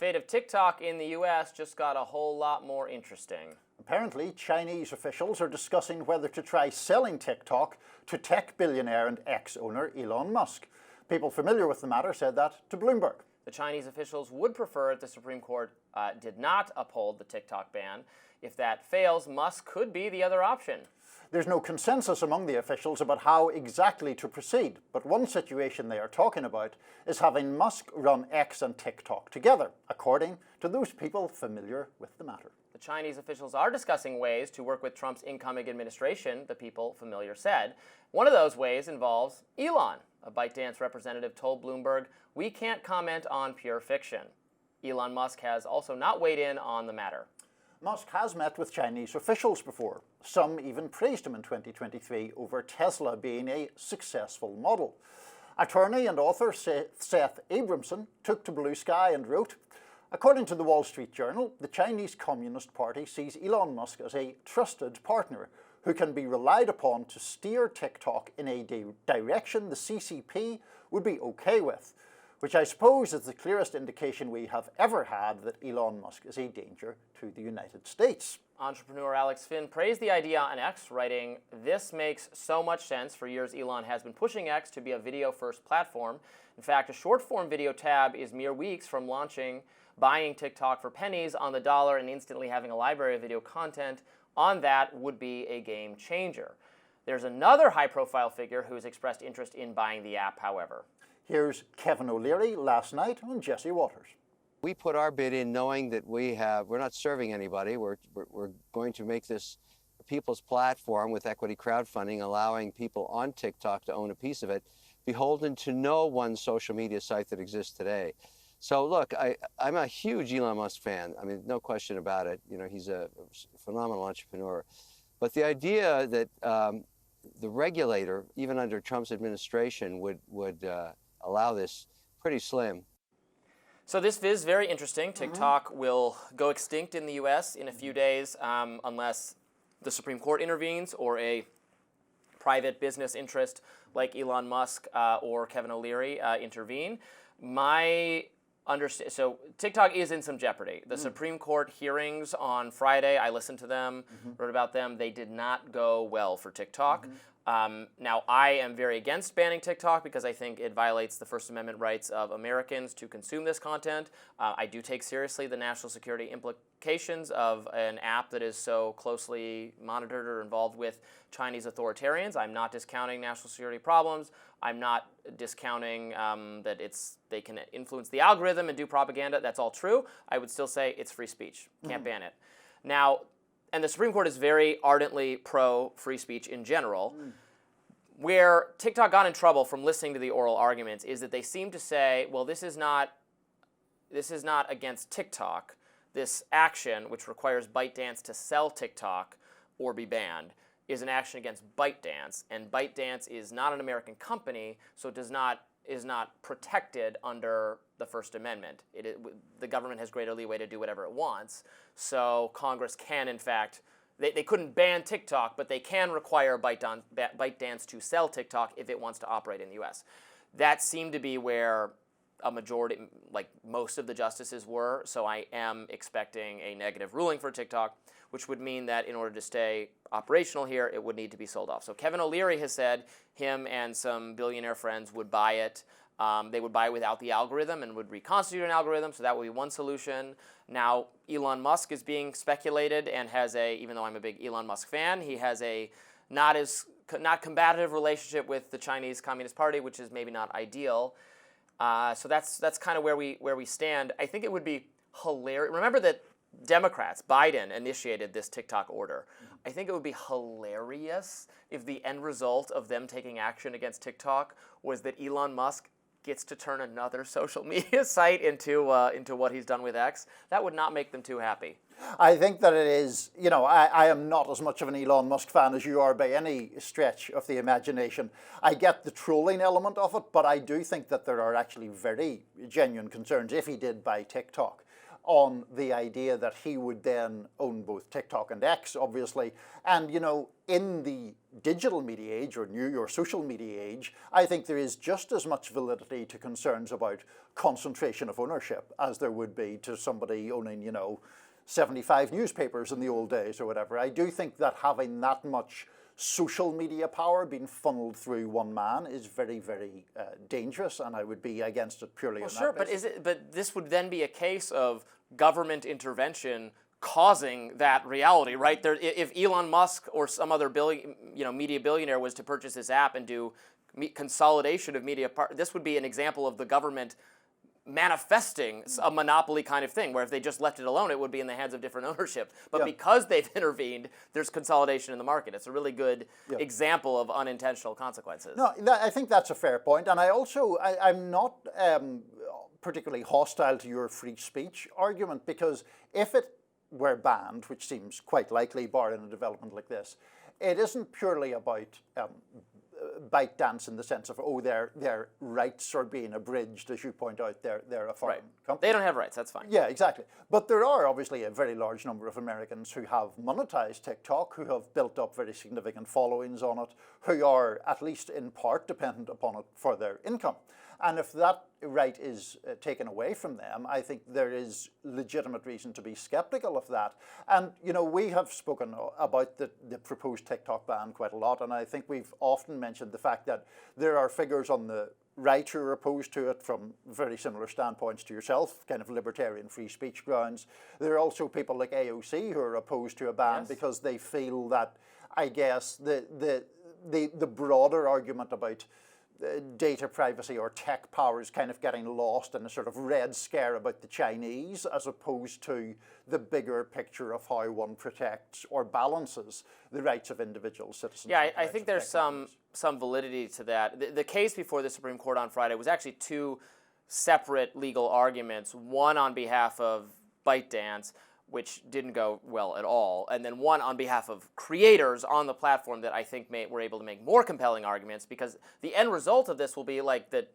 fate of TikTok in the US just got a whole lot more interesting. Apparently, Chinese officials are discussing whether to try selling TikTok to tech billionaire and ex-owner Elon Musk. People familiar with the matter said that to Bloomberg. The Chinese officials would prefer if the Supreme Court did not uphold the TikTok ban. If that fails, Musk could be the other option. There's no consensus among the officials about how exactly to proceed, but one situation they are talking about is having Musk run X and TikTok together, according to those people familiar with the matter. The Chinese officials are discussing ways to work with Trump's incoming administration, the people familiar said. One of those ways involves Elon. A ByteDance representative told Bloomberg, "We can't comment on pure fiction." Elon Musk has also not weighed in on the matter. Musk has met with Chinese officials before. Some even praised him in 2023 over Tesla being a successful model. Attorney and author Seth Abramson took to Blue Sky and wrote, according to the Wall Street Journal, the Chinese Communist Party sees Elon Musk as a trusted partner who can be relied upon to steer TikTok in a direction the CCP would be okay with, which I suppose is the clearest indication we have ever had that Elon Musk is a danger to the United States. Entrepreneur Alex Finn praised the idea on X, writing, "This makes so much sense. For years, Elon has been pushing X to be a video-first platform. In fact, a short-form video tab is mere weeks from buying TikTok for pennies on the dollar and instantly having a library of video content on that would be a game changer." There's another high-profile figure who's expressed interest in buying the app, however. Here's Kevin O'Leary last night on Jesse Waters. We put our bid in knowing that we're not serving anybody. We're going to make this a people's platform with equity crowdfunding, allowing people on TikTok to own a piece of it, beholden to no one social media site that exists today. So look, I'm a huge Elon Musk fan. I mean, no question about it. You know, he's a phenomenal entrepreneur. But the idea that the regulator, even under Trump's administration, would allow this, pretty slim. So this is very interesting. TikTok will go extinct in the US in a few days unless the Supreme Court intervenes or a private business interest like Elon Musk or Kevin O'Leary intervene. So TikTok is in some jeopardy. The Supreme Court hearings on Friday, I listened to them, wrote about them. They did not go well for TikTok. Now, I am very against banning TikTok because I think it violates the First Amendment rights of Americans to consume this content. I do take seriously the national security implications of an app that is so closely monitored or involved with Chinese authoritarians. I'm not discounting national security problems. I'm not discounting that they can influence the algorithm and do propaganda. That's all true. I would still say it's free speech. Can't ban it. Now, and the Supreme Court is very ardently pro-free speech in general. Where TikTok got in trouble from listening to the oral arguments is that they seem to say, well, this is not against TikTok. This action, which requires ByteDance to sell TikTok or be banned, is an action against ByteDance, and ByteDance is not an American company, so is not protected under the First Amendment. The government has greater leeway to do whatever it wants, so Congress can, in fact, they couldn't ban TikTok, but they can require ByteDance to sell TikTok if it wants to operate in the U.S. That seemed to be where a majority, like most of the justices were, so I am expecting a negative ruling for TikTok, which would mean that in order to stay operational here, it would need to be sold off. So Kevin O'Leary has said him and some billionaire friends would buy it. They would buy it without the algorithm and would reconstitute an algorithm, so that would be one solution. Now, Elon Musk is being speculated and has even though I'm a big Elon Musk fan, he has a not combative relationship with the Chinese Communist Party, which is maybe not ideal. So that's kind of where we stand. I think it would be hilarious. Remember that Democrats, Biden, initiated this TikTok order. I think it would be hilarious if the end result of them taking action against TikTok was that Elon Musk gets to turn another social media site into what he's done with X. That would not make them too happy. I think that it is, I am not as much of an Elon Musk fan as you are by any stretch of the imagination. I get the trolling element of it, but I do think that there are actually very genuine concerns if he did buy TikTok on the idea that he would then own both TikTok and X, obviously. And, you know, in the digital media age or new or social media age, I think there is just as much validity to concerns about concentration of ownership as there would be to somebody owning, you know, 75 newspapers in the old days or whatever. I do think that having that much social media power being funneled through one man is very, very dangerous, and I would be against it purely on that basis. But this would then be a case of government intervention causing that reality, right? If Elon Musk or some other media billionaire was to purchase this app and do consolidation of media, this would be an example of the government manifesting a monopoly kind of thing, where if they just left it alone, it would be in the hands of different ownership. But because they've intervened, there's consolidation in the market. It's a really good example of unintentional consequences. No, I think that's a fair point. And I'm not particularly hostile to your free speech argument, because if it were banned, which seems quite likely barring a development like this, it isn't purely about ByteDance in the sense of, their rights are being abridged, as you point out, they're a foreign company. They don't have rights, that's fine. Yeah, exactly. But there are obviously a very large number of Americans who have monetized TikTok, who have built up very significant followings on it, who are at least in part dependent upon it for their income. And if that right is taken away from them, I think there is legitimate reason to be skeptical of that. And, you know, we have spoken about the proposed TikTok ban quite a lot, and I think we've often mentioned the fact that there are figures on the right who are opposed to it from very similar standpoints to yourself, kind of libertarian free speech grounds. There are also people like AOC who are opposed to a ban because they feel that, I guess, the broader argument about data privacy or tech power is kind of getting lost in a sort of red scare about the Chinese, as opposed to the bigger picture of how one protects or balances the rights of individual citizens. Yeah, I think there's some validity to that. The case before the Supreme Court on Friday was actually two separate legal arguments, one on behalf of ByteDance, which didn't go well at all, and then one on behalf of creators on the platform that I think were able to make more compelling arguments, because the end result of this will be like that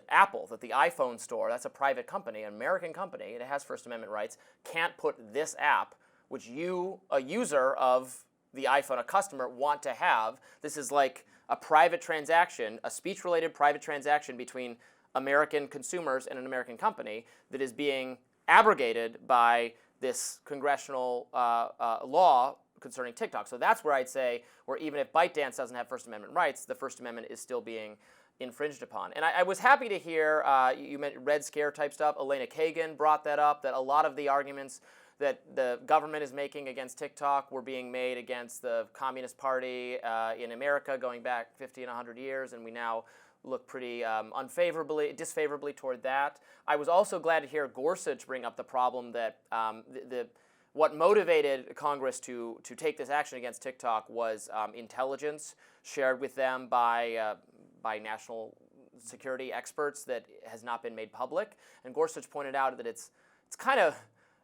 Apple, that the iPhone store, that's a private company, an American company, and it has First Amendment rights, can't put this app, which you, a user of the iPhone, a customer, want to have. This is like a private transaction, a speech-related private transaction between American consumers and an American company that is being abrogated by this congressional law concerning TikTok. So that's where I'd say, where even if ByteDance doesn't have First Amendment rights, the First Amendment is still being infringed upon. And I was happy to hear, you mentioned Red Scare type stuff. Elena Kagan brought that up, that a lot of the arguments that the government is making against TikTok were being made against the Communist Party in America going back 50 and 100 years, and we now look pretty disfavorably toward that. I was also glad to hear Gorsuch bring up the problem that what motivated Congress to take this action against TikTok was intelligence shared with them by national security experts that has not been made public. And Gorsuch pointed out that it's kind of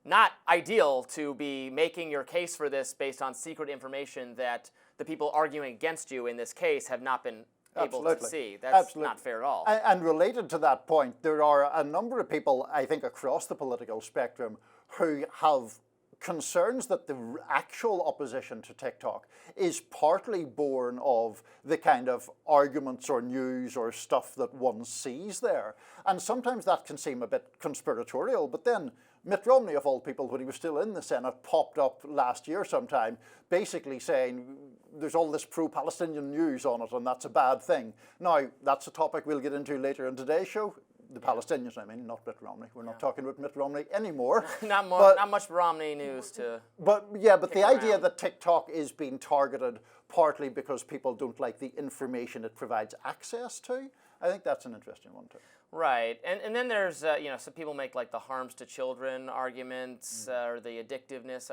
not ideal to be making your case for this based on secret information that the people arguing against you in this case have not been able to see. That's not fair at all. And related to that point, there are a number of people, I think, across the political spectrum who have concerns that the actual opposition to TikTok is partly born of the kind of arguments or news or stuff that one sees there. And sometimes that can seem a bit conspiratorial, but then Mitt Romney, of all people, when he was still in the Senate, popped up last year sometime, basically saying there's all this pro-Palestinian news on it and that's a bad thing. Now, that's a topic we'll get into later in today's show. The Palestinians, I mean, not Mitt Romney. We're not talking about Mitt Romney anymore. Not much Romney news to. But the idea that TikTok is being targeted partly because people don't like the information it provides access to, I think that's an interesting one too. Right, and then there's some people make like the harms to children arguments or the addictiveness.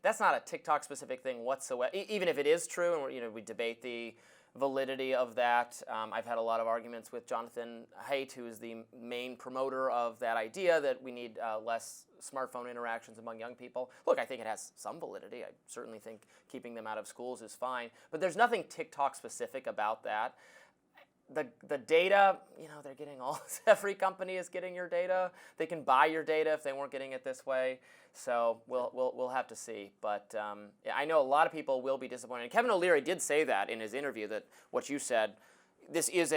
That's not a TikTok specific thing whatsoever. Even if it is true, and we debate the validity of that. I've had a lot of arguments with Jonathan Haidt, who is the main promoter of that idea that we need less smartphone interactions among young people. Look, I think it has some validity. I certainly think keeping them out of schools is fine, but there's nothing TikTok specific about that. the data, they're getting all. Every company is getting your data. They can buy your data if they weren't getting it this way. So we'll have to see. But I know a lot of people will be disappointed. And Kevin O'Leary did say that in his interview, that what you said, this is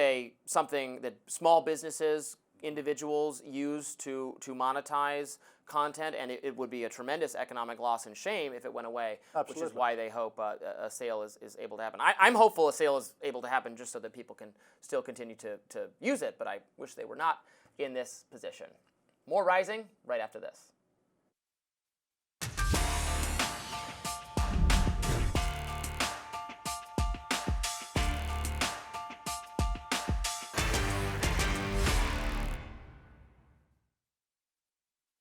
something that small businesses, individuals use to monetize content, and it would be a tremendous economic loss and shame if it went away. Absolutely. Which is why they hope a sale is able to happen. I'm hopeful a sale is able to happen just so that people can still continue to use it, but I wish they were not in this position. More Rising right after this.